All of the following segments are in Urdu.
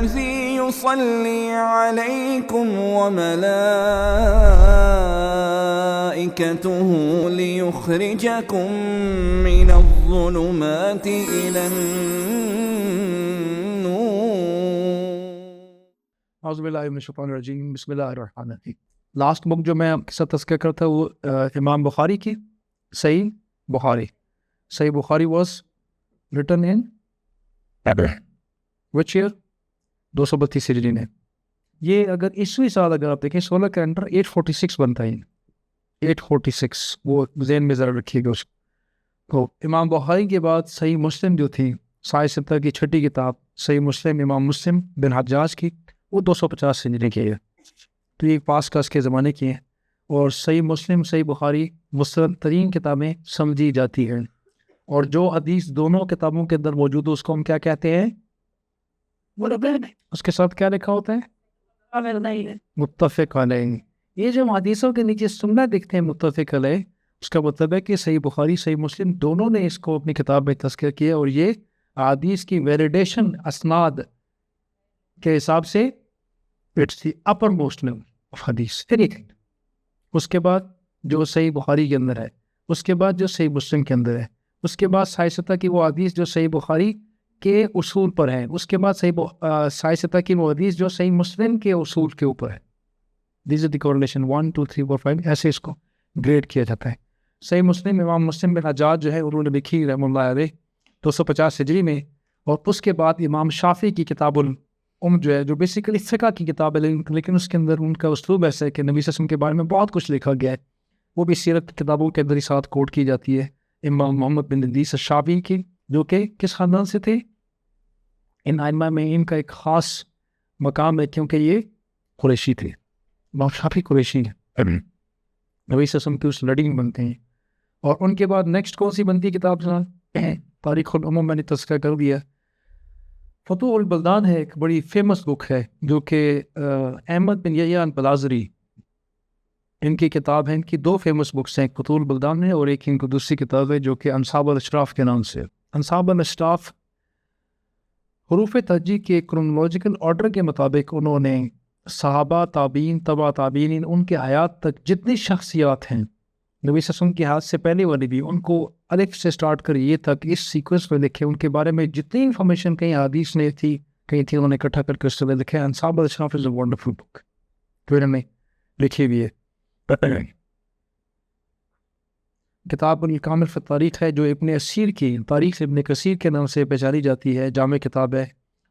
الذي يصلي عليكم وملائكته ليخرجكم من الظلمات إلى النور. اعوذ باللہ من الشیطان الرجیم، بسم اللہ الرحمن الرحیم. لاسٹ بک جو میں آپ کے ساتھ تذکر کرتا وہ امام بخاری کی صحیح بخاری. صحیح بخاری was written in which year? 232 ہجری میں. یہ اگر عیسوی سال اگر آپ دیکھیں سولر کیلنڈر 846 بنتا ہے. 846 وہ ذہن میں ذرا رکھیے گا اس کو. تو امام بخاری کے بعد صحیح مسلم جو تھی سائے ستہ کی چھٹی کتاب صحیح مسلم امام مسلم بن حجاج کی وہ 250 ہجری کی ہے. تو یہ پاس کاس کے زمانے کی ہیں اور صحیح مسلم صحیح بخاری مستند ترین کتابیں سمجھی جاتی ہیں. اور جو حدیث دونوں کتابوں کے اندر موجود ہے اس کو ہم کیا کہتے ہیں؟ اس کے ساتھ کیا لکھا ہوتا ہے؟ متفق علیہ. یہ جو حدیثوں کے نیچے سننا دکھتے ہیں متفق علیہ، اس کا مطلب ہے کہ صحیح بخاری صحیح مسلم دونوں نے اس کو اپنی کتاب میں تذکر کیا اور یہ حدیث کی ویلیڈیشن اسناد کے حساب سے it's the uppermost level of hadith. اس کے بعد جو صحیح بخاری کے اندر ہے، اس کے بعد جو صحیح مسلم کے اندر ہے، اس کے بعد سائستہ کی وہ حدیث جو صحیح بخاری کے اصول پر ہیں، اس کے بعد سائستہ کی وہ حدیث جو صحیح مسلم کے اصول کے اوپر ہے. دیز آر دی کورلیشن 1 2 3 4 5 ایسے اس کو گریڈ کیا جاتا ہے. صحیح مسلم امام مسلم بن حجاج جو ہے انہوں نے لکھی رحمۃ اللہ علیہ 250 ہجری میں. اور اس کے بعد امام شافعی کی کتاب جو ہے جو بیسیکلی فقہ کی کتاب ہے، لیکن اس کے اندر ان کا اسلوب ایسا ہے کہ نبی صلی اللہ علیہ وسلم کے بارے میں بہت کچھ لکھا گیا ہے. وہ بھی سیرت کتابوں کے اندر ہی ساتھ کوٹ کی جاتی ہے. امام محمد بن ادریس الشافعی کی جو کہ کس خاندان سے تھے؟ ان ائمہ میں ان کا ایک خاص مقام ہے کیونکہ یہ قریشی تھے. امام شافعی قریشی ہیں، نبی صلی اللہ علیہ وسلم کی اس لڑی میں بنتے ہیں. اور ان کے بعد نیکسٹ کون سی بنتی ہے کتاب جناب؟ تاریخ الامم میں نے تذکرہ کر دیا. فتوح البلدان ہے، ایک بڑی فیمس بک ہے جو کہ احمد بن یحییٰ البلازری ان کی کتاب ہے. ان کی دو فیمس بکس ہیں، ایک فتوح البلدان ہے اور ایک ان کو دوسری کتاب ہے جو کہ انصاب الاشراف کے نام سے. انصاب الاشراف حروف تہجی کے کرونولوجیکل آرڈر کے مطابق انہوں نے صحابہ تابعین تبع تابعین ان کے حیات تک جتنی شخصیات ہیں نبی صلی اللہ علیہ وسلم کی حیات سے پہلے والی بھی ان کو الف سے سٹارٹ کر یہ تک اس سیکوینس میں لکھے. ان کے بارے میں جتنی انفارمیشن کہیں حدیث نے تھی کہیں تھی انہوں نے اکٹھا کر کے اس طرح لکھے. انصاب الاشراف از اے ونڈرفل بک جو انہوں نے لکھی ہوئی ہے. کتاب الکامل فی التاریخ ہے جو ابن اسیر کی تاریخ ابن کثیر کے نام سے پہچانی جاتی ہے، جامع کتاب ہے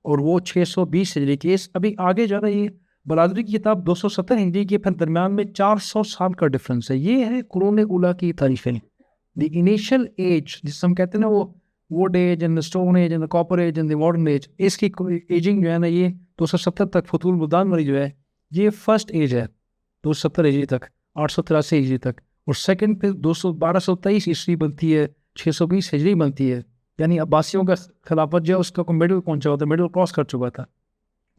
اور وہ 620 ہجری کی. ابھی آگے جا رہا ہے. یہ بلادری کی کتاب 270 ہجری کی، پھر درمیان میں 400 سال کا ڈفرنس ہے. یہ ہے قرون اولیٰ کی تاریخیں. دی انیشل ایج جس ہم کہتے ہیں نا وہ wood age and stone age and copper age and the modern age, اس کی ایجنگ جو ہے نا یہ 270 تک فتوح البلدان والی جو ہے یہ فرسٹ ایج ہے 270 ہجری تک 883 ہجری تک. اور سیکنڈ پھر 1223 عیسوی بنتی ہے، 620 ہجری بنتی ہے. یعنی عباسیوں کا خلافت جو ہے اس کا کوئی مڈل پہنچا ہوتا ہے، مڈل کراس کر چکا تھا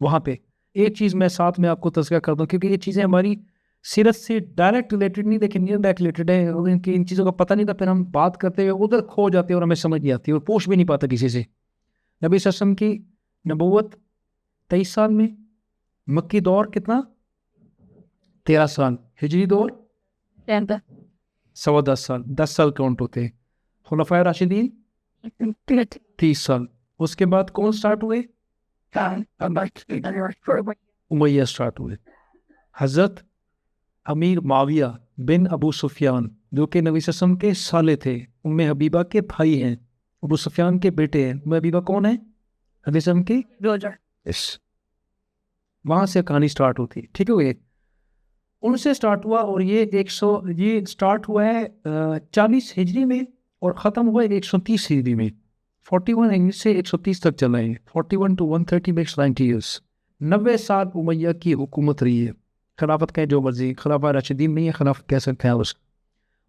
وہاں پہ. ایک چیز میں ساتھ میں آپ کو تذکرہ کرتا ہوں کیونکہ یہ چیزیں ہماری سیرت سے ڈائریکٹ ریلیٹڈ نہیں لیکن یہ ڈائریکٹ ریلیٹڈ ہے. ان چیزوں کا پتہ نہیں تھا، پھر ہم بات کرتے ہوئے ادھر کھو جاتے ہیں اور ہمیں سمجھ نہیں آتی اور پوچھ بھی نہیں پاتا کسی سے. نبی صلی اللہ علیہ وسلم کی نبوت 23 سال میں، مکی دور کتنا 13 سال، ہجری دور 10.25 سال، 10 سال کاؤنٹ ہوتے ہیں. خلفائے راشدین 30 سال. اس کے بعد کون سٹارٹ ہوئے؟ امیہ سٹارٹ ہوئے. حضرت امیر معاویہ بن ابو سفیان جو کہ نبی صلی اللہ علیہ وسلم کے سالے تھے، ام حبیبہ کے بھائی ہیں، ابو سفیان کے بیٹے ہیں. ام حبیبہ کون ہے؟ نبی صلی اللہ علیہ وسلم کی وہاں سے کہانی سٹارٹ ہوتی ہے. ٹھیک ہے، ان سے سٹارٹ ہوا اور یہ سٹارٹ ہوا ہے 40 ہجری میں اور ختم ہوا ہے 130 ہجری میں. 41 ہجری سے 130 تک چل رہے ہیں. 41 to 130 makes 90 years. 90 سال امیہ کی حکومت رہی ہے. خلافت کہیں جو مرضی، خلافہ راشدین نہیں ہے، خلافت کہہ سکتے ہیں اس.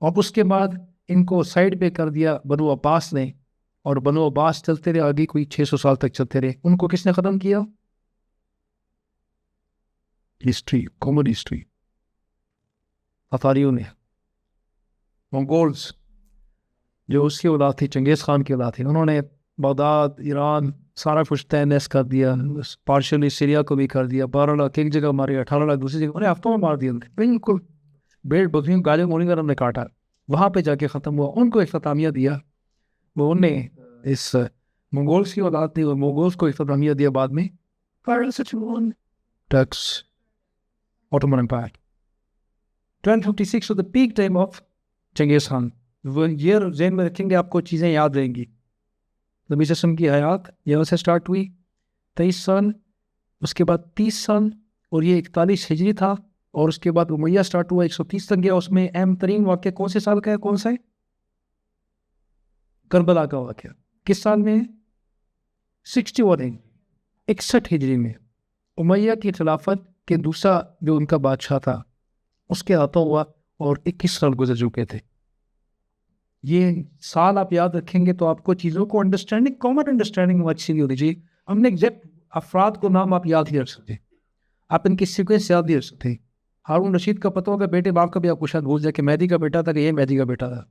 اور اس کے بعد ان کو سائڈ پہ کر دیا بنو عباس نے اور بنو عباس چلتے رہے آگے، کوئی 600 سال تک چلتے رہے. ان کو کس نے ختم کیا؟ ہسٹری، کامن ہسٹری، اتاریوں نے. منگولز جو اس کی اولاد تھی، چنگیز خان کی اولاد تھی، انہوں نے بغداد، ایران، سارا کچھ تینس کر دیا، پارشلی سیریا کو بھی کر دیا، 12 لاکھ ایک جگہ مارے، 18 لاکھ دوسری جگہ، انہیں ہفتوں میں مار دیا، بالکل بھیڑ بکریوں گاجر مونی کر ہم نے کاٹا، وہاں پہ جا کے ختم ہوا۔ ان کو اختتامیہ دیا، وہ انہیں اس منگولس کی اولاد تھی، اور منگولس کو اختتامیہ دیا بعد میں Turks, Ottoman Empire. 1256 was the peak time of Genghis Khan. وہ یہ ذہن میں رکھیں گے، آپ کو چیزیں یاد رہیں گی۔ نبی صلی اللہ علیہ وسلم کی حیات یہاں سے سٹارٹ ہوئی 23 سال، اس کے بعد 30 سال، اور یہ 41 ہجری تھا، اور اس کے بعد امیہ سٹارٹ ہوا 130 تک گیا۔ اس میں اہم ترین واقعہ کون سے سال کا ہے؟ کون سا ہے؟ کربلا کا واقعہ۔ کس سال میں ہے؟ 61 ہجری میں امیہ کی خلافت کہ دوسرا جو ان کا بادشاہ تھا اس کے ہاتھوں ہوا، اور 21 سال گزر چکے تھے۔ یہ سال آپ یاد رکھیں گے تو آپ کو چیزوں کو انڈرسٹینڈنگ، کامن انڈرسٹینڈنگ اچھی نہیں ہونی چاہیے۔ ہم نے ایگزیکٹ افراد کو نام آپ یاد ہی رکھ سکتے، آپ ان کی سیکوینس یاد ہی رکھ سکتے۔ ہارون رشید کا پتہ ہوگا، بیٹے باپ کا بھی آپ کو شاید بھول جائے کہ مہدی کا بیٹا تھا، کہ یہ مہدی کا بیٹا تھا۔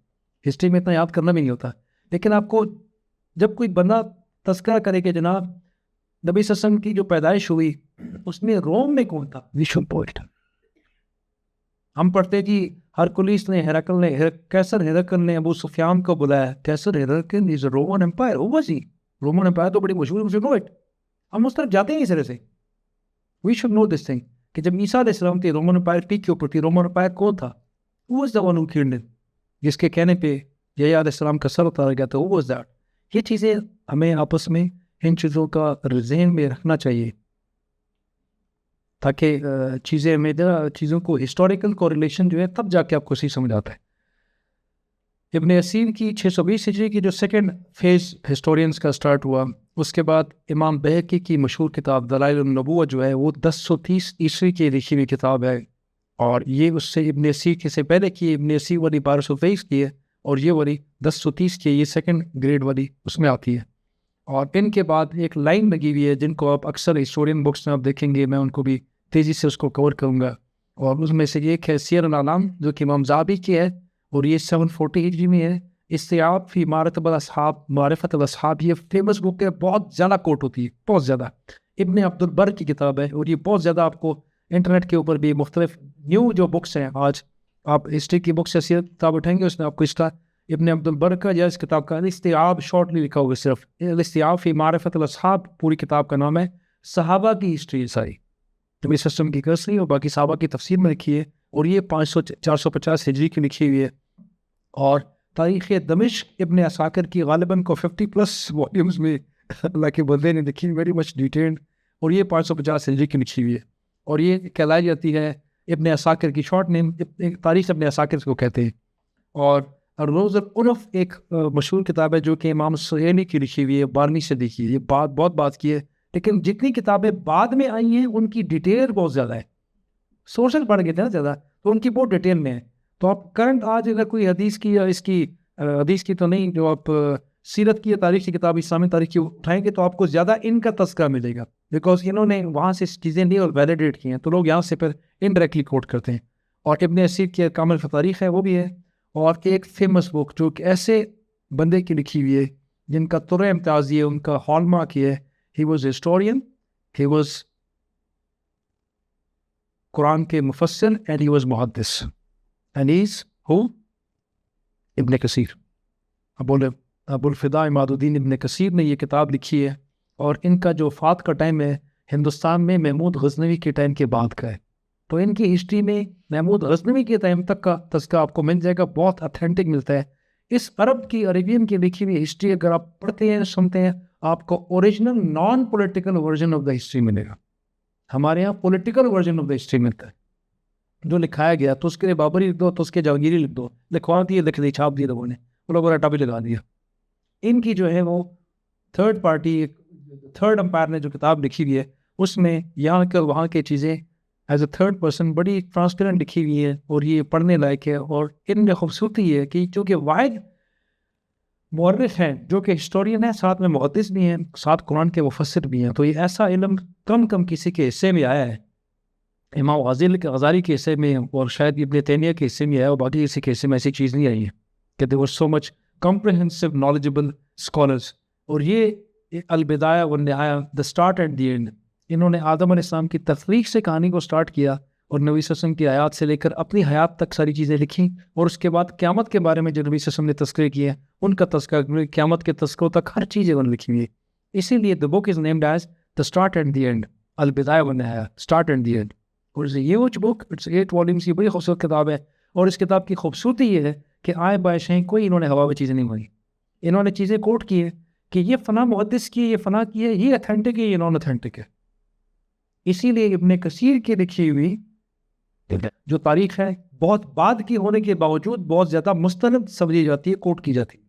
ہسٹری میں اتنا یاد کرنا بھی نہیں ہوتا، لیکن آپ کو جب کوئی بندہ تذکرہ کرے کہ جناب نبی صلی اللہ علیہ وسلم کی جو پیدائش ہوئی اس میں روم میں کون تھا، وشو پوائنٹ۔ ہم پڑھتے جی ہرکلیس نے، ہرکل نے، کیسر ہرکل نے ابو سفیان کو بلایا، کیسر ہرکل از اے رومن امپائر، رومن امپائر تو بڑی مشہور ہے، ہم اس طرف جاتے ہیں اس طرح سے۔ We should know this thing کہ جب عیسیٰ علیہ السلام تھے، رومن امپائر پیک کے اوپر تھی۔ رومن امپائر کون تھا؟ Who was the one who killed him؟ جس کے کہنے پہ یحییٰ علیہ السلام کا سر اتارا گیا تھا، who was that؟ یہ چیزیں ہمیں آپس میں ان چیزوں کا ذہن میں رکھنا چاہیے، تاکہ چیزوں کو ہسٹوریکل کوریلیشن جو ہے تب جا کے آپ کو صحیح سمجھ آتا ہے۔ ابن اسیر کی 620 ہجری کی جو سیکنڈ فیز ہسٹورینز کا سٹارٹ ہوا، اس کے بعد امام بہقی کی مشہور کتاب دلائل النبوہ جو ہے وہ 1030 عیسوی کی لکھی ہوئی کتاب ہے، اور یہ اس سے ابن اسیر کے سے پہلے کی، ابن اسیر والی 1223 کی ہے، اور یہ والی 1030 کی ہے، یہ سیکنڈ گریڈ والی اس میں آتی ہے۔ اور ان کے بعد ایک لائن لگی ہوئی ہے جن کو آپ اکثر ہسٹورین بکس میں آپ دیکھیں گے، میں ان کو بھی تیزی سے اس کو کور کروں گا، اور اس میں سے ایک ہے سیر العلام جو کہ امام ذہبی کی ہے، اور یہ 740 ہجری میں ہے۔ استیاب فی معرفت الاصحاب، یہ فیمس بک ہے، بہت زیادہ کوٹ ہوتی ہے، بہت زیادہ۔ ابن عبد البر کی کتاب ہے، اور یہ بہت زیادہ آپ کو انٹرنیٹ کے اوپر بھی مختلف نیو جو بکس ہیں، آج آپ ہسٹری کی بکس یا سیرت کتاب اٹھائیں گے، اس میں آپ کو اس کا ابن عبد البر کا یا اس کتاب کا الاستیاب شارٹلی لکھا ہوگا، صرف الاستیاب فی معرفت الاصحاب پوری کتاب کا نام ہے۔ صحابہ کی ہسٹری ساری نبی سسٹم کی کرسری اور باقی صحابہ کی تفسیر میں لکھی ہے، اور یہ 450 ہجری کی لکھی ہوئی ہے۔ اور تاریخ دمشق ابن عساکر کی غالباً کو 50+ والیومز میں اللہ کے بندے نے لکھی، ویری مچ ڈیٹیلڈ، اور یہ 550 ہجری کی لکھی ہوئی ہے، اور یہ کہلائی جاتی ہے ابن عساکر کی شارٹ نیم، تاریخ ابن عساکر کو کہتے ہیں۔ اور روز العنف ایک مشہور کتاب ہے جو کہ امام سہیلی کی لکھی ہوئی ہے، 12ویں صدی کی، یہ بہت بات کی ہے، لیکن جتنی کتابیں بعد میں آئی ہیں ان کی ڈیٹیل بہت زیادہ ہے، سورسز بڑھ گئے تھے نا زیادہ، تو ان کی بہت ڈیٹیل میں ہے۔ تو آپ کرنٹ آج اگر کوئی حدیث کی یا اس کی حدیث کی تو نہیں، جو آپ سیرت کی یا تاریخ کی کتاب، اسلامی تاریخ کی اٹھائیں گے تو آپ کو زیادہ ان کا تذکرہ ملے گا، بیکاز انہوں نے وہاں سے چیزیں لی اور ویلیڈیٹ کی ہیں، تو لوگ یہاں سے پھر انڈائریکٹلی کوٹ کرتے ہیں۔ اور ابن اسیر کی کامل تاریخ ہے وہ بھی ہے، اور ایک فیمس بک جو کہ ایسے بندے کی لکھی ہوئی ہے جن کا طرح امتیازی ہے، ان کا ہال مارک یہ ہے، he was historian, he was قرآن کے مفسر، اینڈ ہی واز محدث، and he is who Ibn Kathir, ابو الفدا عماد الدین ابن کثیر نے یہ کتاب لکھی ہے، اور ان کا جو وفات کا ٹائم ہے ہندوستان میں محمود غزنوی کے ٹائم کے بعد کا ہے، تو ان کی ہسٹری میں محمود غزنوی کے ٹائم تک کا تذکرہ آپ کو مل جائے گا، بہت اتھینٹک ملتا ہے۔ اس عربین کی لکھی ہوئی ہسٹری اگر آپ پڑھتے ہیں سنتے ہیں، آپ کو original non political version of the history ملے گا۔ ہمارے یہاں political version of the history ملتا ہے، جو لکھایا گیا تو اس کے لیے بابری لکھ دو، تو اس کے جہانگیری لکھ دو، لکھوا دیے، لکھ دی، چھاپ دیے لوگوں نے، وہ لوگوں نے ٹاپی لگا دیا۔ ان کی جو ہے وہ تھرڈ پارٹی، تھرڈ امپائر نے جو کتاب لکھی ہوئی ہے، اس میں یہاں کے وہاں کی چیزیں ایز اے تھرڈ پرسن بڑی ٹرانسپیرنٹ لکھی ہوئی ہے، اور یہ پڑھنے لائق ہے۔ اور ان میں خوبصورتی یہ ہے کہ چونکہ واحد مورخ ہیں جو کہ ہسٹورین ہیں، ساتھ میں محدث بھی ہیں، ساتھ قرآن کے مفسر بھی ہیں، تو یہ ایسا علم کم کسی کے حصے میں آیا ہے، امام غزالی کے حصے میں، اور شاید ابن تیمیہ کے حصے میں آیا، اور باقی کسی کے حصے میں ایسی چیز نہیں آئی ہے کہ there were so much comprehensive knowledgeable scholars۔ اور یہ البدایہ والنہایہ، the start and the end. انہوں نے آدم علیہ السلام کی تخلیق سے کہانی کو سٹارٹ کیا اور نبی صلی اللہ علیہ وسلم کی آیات سے لے کر اپنی حیات تک ساری چیزیں لکھیں، اور اس کے بعد قیامت کے بارے میں جو نبی صلی اللہ علیہ وسلم نے تذکرے کیے ہیں ان کا تذکرہ، قیامت کے تذکروں تک ہر چیز انہوں نے لکھی ہوئی ہے. اسی لیے the book is named as the start and the end، البدایہ والنہایہ، start and the end. اور it's a huge book، it's 8 volumes، یہ بڑی خوبصورت کتاب ہے. اور اس کتاب کی خوبصورتی یہ ہے کہ آئے بائشیں کوئی انہوں نے ہوا میں چیزیں نہیں مانی. انہوں نے چیزیں کوٹ کی ہیں کہ یہ فلاں محدث کی، یہ فلاں کی ہے، یہ اتھینٹک ہے، یہ نان اتھینٹک ہے. اسی لیے ابن کثیر کی لکھی ہوئی جو تاریخ ہے بہت بعد کی ہونے کے باوجود بہت زیادہ مستند سمجھی جاتی ہے، کوٹ کی جاتی ہے،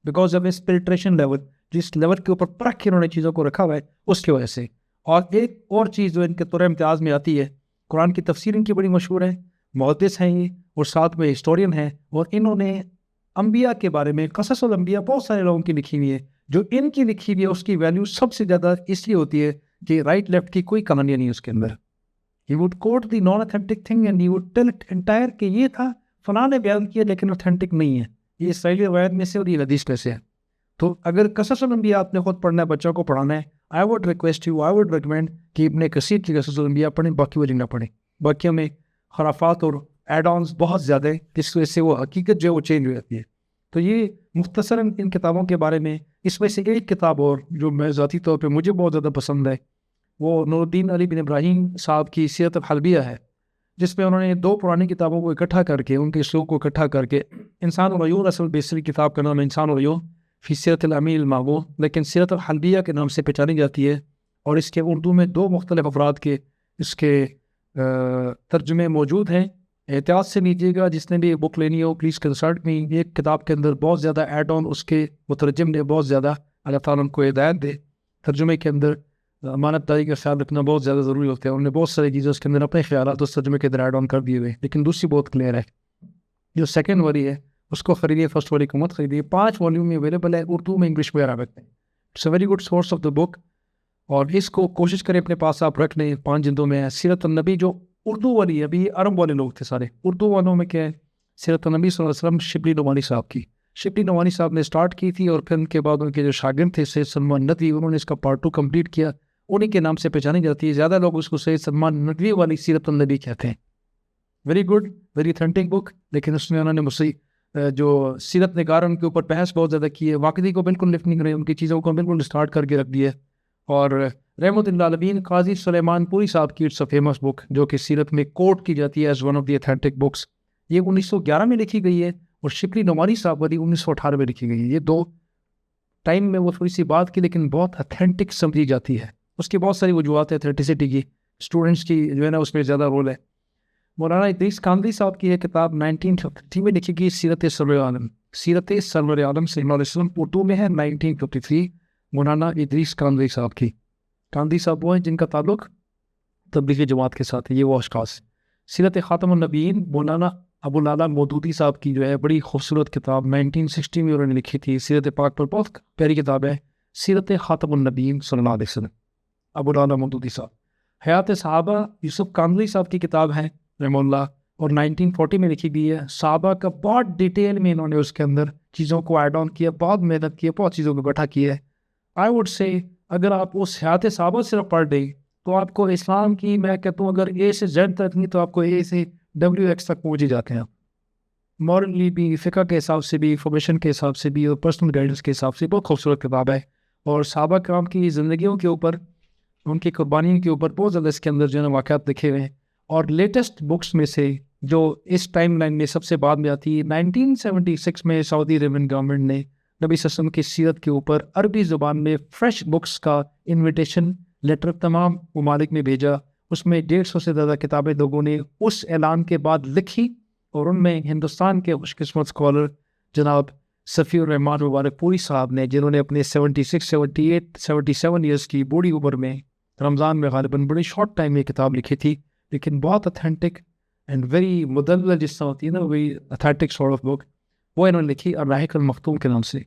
بیکاز آف اس فلٹریشن لیول، جس لیول کے اوپر پرکھ کے انہوں نے چیزوں کو رکھا ہوا ہے اس کی وجہ سے. اور ایک اور چیز جو ان کے طور امتیاز میں آتی ہے، قرآن کی تفسیر ان کی بڑی مشہور ہے، محدث ہیں یہ اور ساتھ میں ہسٹورین ہیں، اور انہوں نے انبیاء کے بارے میں قصص الانبیاء بہت سارے لوگوں کی لکھی ہوئی ہے. جو ان کی لکھی ہوئی ہے اس کی ویلیو سب سے زیادہ اس لیے ہوتی ہے کہ رائٹ لیفٹ کی کوئی کہانی نہیں اس کے اندر. He would quote the non-authentic thing and he would tell it entire کہ یہ تھا فلاں نے بیان کیا لیکن authentic نہیں ہے، یہ اسرائیلی روایت میں سے اور یہ حدیث میں سے ہے. تو اگر قصص الانبیاء آپ نے خود پڑھنا ہے، بچوں کو پڑھانا ہے، I would request you، I would recommend کہ ابن کثیر کی قصص الانبیاء پڑھیں، باقی وجہ نہ پڑھیں. باقیوں میں خرافات اور ایڈ آنس بہت زیادہ ہیں جس وجہ سے وہ حقیقت جو ہے وہ چینج ہو جاتی ہے. تو یہ مختصراً ان کتابوں کے بارے میں. اس میں سے ایک کتاب اور جو میں ذاتی طور پہ مجھے بہت زیادہ پسند ہے وہ نور الدین علی بن ابراہیم صاحب کی سیرت الحلبیہ ہے، جس میں انہوں نے 2 پرانی کتابوں کو اکٹھا کر کے، ان کے اسلوب کو اکٹھا کر کے، انسان العیون، اصل بیسری کتاب کا نام ہے انسان العیون فی سیرت الامین المعبود، لیکن سیرت الحلبیہ کے نام سے پہچانی جاتی ہے. اور اس کے اردو میں 2 مختلف افراد کے اس کے ترجمے موجود ہیں. احتیاط سے لیجیے گا، جس نے بھی بک لینی ہو پلیز کنسلٹ می. ایک کتاب کے اندر بہت زیادہ ایڈ آن اس کے مترجم نے بہت زیادہ، اللہ تعالیٰ ان کو ہدایت دے. ترجمے کے اندر امانت داری کا خیال رکھنا بہت زیادہ ضروری ہوتا ہے. انہوں نے بہت ساری چیزیں اس کے اندر اپنے خیالات اس ترجمے کے اندر ایڈ آن کر دیے ہوئے، لیکن دوسری بہت کلیئر ہے. جو سیکنڈ والی ہے اس کو خریدیے، فرسٹ والی کو مت خریدیے. 5 والیوم میں اویلیبل ہے، اردو میں، انگلش میں، عربک میں. It's a very good source of the book, اور اس کو کوشش کریں اپنے پاس آپ رکھ لیں. 5 جلدوں میں ہے. سیرت النبی جو اردو والی ہے، ابھی عرب والے لوگ تھے سارے، اردو والوں میں کیا ہے، سیرت النبی صلی اللہ علیہ وسلم شبلی نعمانی صاحب کی. شبلی نعمانی صاحب نے اسٹارٹ کی تھی، اور پھر ان کے بعد ان کے جو شاگرد تھے سید سلمان ندوی، انہوں نے اس کا پارٹ 2 کمپلیٹ کیا. انہیں کے نام سے پہچانی جاتی ہے. زیادہ لوگ اس کو سید سلمان ندوی والی سیرت النبی کہتے ہیں. ویری گڈ، ویری اتھینٹک بک، لیکن اس میں انہوں نے جو سیرت نگار ان کے اوپر بحث بہت زیادہ کی ہے. واقعی کو بالکل لفٹ نہیں کرے، ان کی چیزوں کو بالکل اسٹارٹ کر کے رکھ دیا. اور رحمت اللہ العالمین قاضی سلیمان پوری صاحب کی اٹس اے فیمس بک جو کہ سیرت میں کوٹ کی جاتی ہے as one of the authentic books. یہ 1911 میں لکھی گئی ہے، اور شبلی نعمانی صاحب والی 1918 میں لکھی گئی ہے. یہ 2 ٹائم میں وہ تھوڑی سی بات کی، لیکن بہت اتھینٹک سمجھی جاتی ہے. اس کی بہت ساری وجوہات ہیں اتھینٹسٹی کی، اسٹوڈنٹس کی جو ہے نا اس میں زیادہ رول ہے. مولانا ادریس کاندھی صاحب کی یہ کتاب 1953 میں لکھی گئی، سیرت سرور عالم، سیرت سرور عالم صلی اللہ علیہ وسلم، اردو میں ہے 1953، مولانا ادریس کاندھی صاحب کی. کاندھی صاحب وہ ہیں جن کا تعلق تبلیغی جماعت کے ساتھ ہے، یہ وہ اشخاص. سیرت خاتم النبیین مولانا ابو العلا مودودی صاحب کی جو ہے بڑی خوبصورت کتاب 1960 میں انہوں نے لکھی تھی. سیرت پاک پر بہت پیاری کتاب ہے، سیرت خاتم النبیین صلی اللہ علیہ وسلم، ابو العلا مودودی صاحب. حیات صحابہ یوسف کاندھی صاحب کی کتاب ہے رحمہ اللہ، اور 1940 میں لکھی گئی ہے. صحابہ کا بہت ڈیٹیل میں انہوں نے اس کے اندر چیزوں کو ایڈ آن کیا، بہت محنت کی، بہت چیزوں کو اکٹھا کیا ہے. آئی ووڈ سے اگر آپ اس حیات صحابہ صرف پڑھ دیں تو آپ کو اسلام کی، میں کہتا ہوں اگر اے سے زیڈ تک نہیں تو آپ کو اے سے WX تک پہنچ ہی جاتے ہیں. مورلی بھی، فقہ کے حساب سے بھی، انفارمیشن کے حساب سے بھی، اور پرسنل گائیڈنس کے حساب سے بہت خوبصورت کتاب ہے. اور صحابہ کرام کی زندگیوں کے اوپر، ان کی قربانیوں کے اوپر بہت زیادہ اس کے اندر جو ہے نا واقعات لکھے ہوئے ہیں. اور لیٹسٹ بکس میں سے جو اس ٹائم لائن میں سب سے بعد میں آتی ہے، 1976 میں سعودی عربین گورنمنٹ نے نبی صلی اللہ علیہ وسلم کی سیرت کے اوپر عربی زبان میں فریش بکس کا انویٹیشن لیٹر تمام ممالک میں بھیجا. اس میں 150 سے زیادہ کتابیں لوگوں نے اس اعلان کے بعد لکھی، اور ان میں ہندوستان کے خوش قسمت اسکالر جناب صفی الرحمان مبارک پوری صاحب نے، جنہوں نے اپنے 76 78 77 ایئرس کی بوڑھی عمر میں رمضان میں غالباً بڑی شارٹ ٹائم میں کتاب لکھی تھی، لیکن بہت اتھینٹک اینڈ ویری مدلل جس طرح ہوتی ہے نا، وہی اتھینٹک سارٹ آف بک، وہ انہوں نے لکھی الرحیق المختوم کے نام سے.